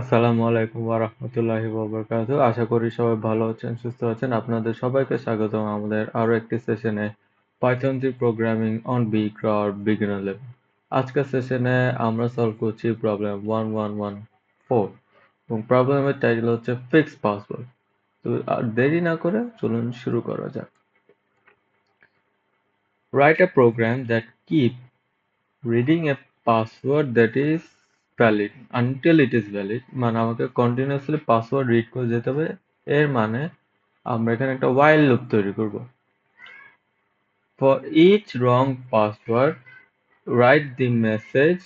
আসসালামু আলাইকুম ওয়া রাহমাতুল্লাহি ওয়া বারাকাতুহু। আশা করি সবাই ভালো আছেন, সুস্থ আছেন। আপনাদের সবাইকে স্বাগতম আমাদের আরো একটি সেশনে Python three programming on beecrowd beginner level. আজকের সেশনে আমরা সলভ করছি প্রবলেম 1114 এবং প্রবলেমের টাইটেল হচ্ছে ফিক্স পাসওয়ার্ড। তো আর দেরি না করে চলুন শুরু করা যাক। Write a program that keep reading a password that is valid until it is valid মানে আমাকে কন্টিনিউয়াসলি পাসওয়ার্ড রিড করে যেতে হবে। এর মানে আমরা এখানে একটা while লুপ তৈরি করব। For each wrong password write the message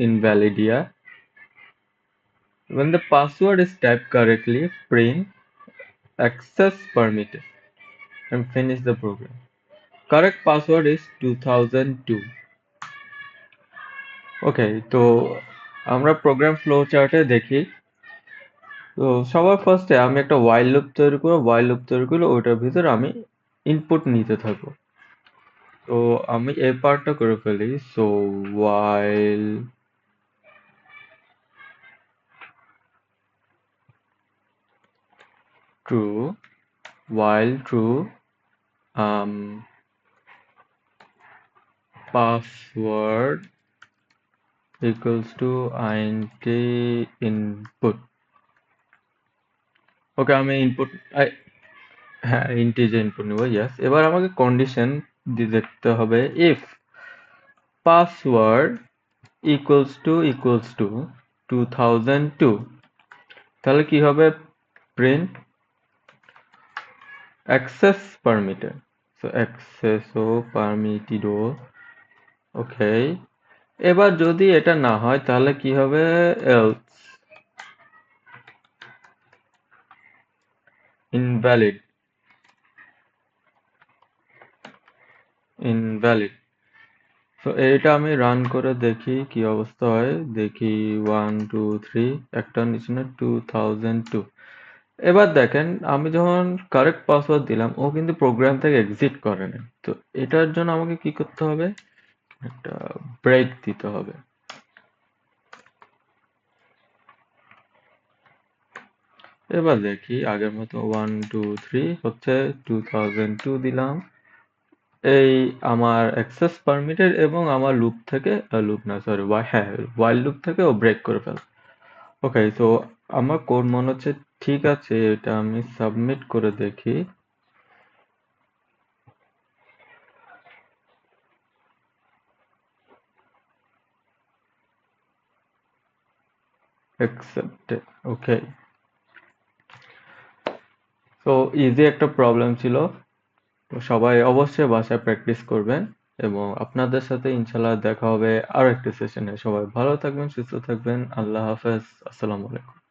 invalid here. When the password is typed correctly print access permitted and finish the program. Correct password is 2002. ওকে, তো আমরা প্রোগ্রাম ফ্লো চার্টে দেখি। তো সবার ফার্স্টে আমি একটা while লুপ তৈরি করব। while লুপ তৈরি করলে ওইটার ভিতর আমি ইনপুট নিতে থাকবো। তো আমি এই পার্টটা করে ফেলি। So while true while true um password equals to int input. ওকে, আমি ইনপুট হ্যাঁ ইন্টিজার ইনপুট নিব। ইয়েস, এবার আমাকে কন্ডিশন দিয়ে দেখতে হবে ইফ পাসওয়ার্ড equals to 2002, তাহলে কি হবে? Print access permitted. So access ও পারমিটেড ও ওকে। এবার যদি এটা না হয় তাহলে কি হবে? Else invalid invalid. তো এইটা আমি রান করে দেখি কি অবস্থা হয়। দেখি 1 2 3 একটা নিচে 2002। এবার দেখেন আমি যখন কারেক্ট পাসওয়ার্ড দিলাম ও কিন্তু প্রোগ্রাম থেকে এক্সিট করে না। তো এটার জন্য আমাকে কি করতে হবে? একটা ব্রেক দিতে হবে। এবার দেখি আগের মতো 1 2 3 হচ্ছে 2002 দিলাম। এই আমার অ্যাক্সেস পারমিটেড এবং আমার লুপ থেকে লুপ না সরি হ্যাঁ while লুপ থেকে ও ব্রেক করে ফেল। ওকে, তো আমার কোড মনে হচ্ছে ঠিক আছে। এটা আমি সাবমিট করে দেখি। অ্যাকসেপ্টেড। ওকে, তো ইজি একটা প্রবলেম ছিল। তো সবাই অবশ্যই বাসায় প্র্যাকটিস করবেন এবং আপনাদের সাথে ইনশাল্লাহ দেখা হবে আরো একটা সেশনে। সবাই ভালো থাকবেন, সুস্থ থাকবেন। আল্লাহ হাফেজ। আসসালামু আলাইকুম।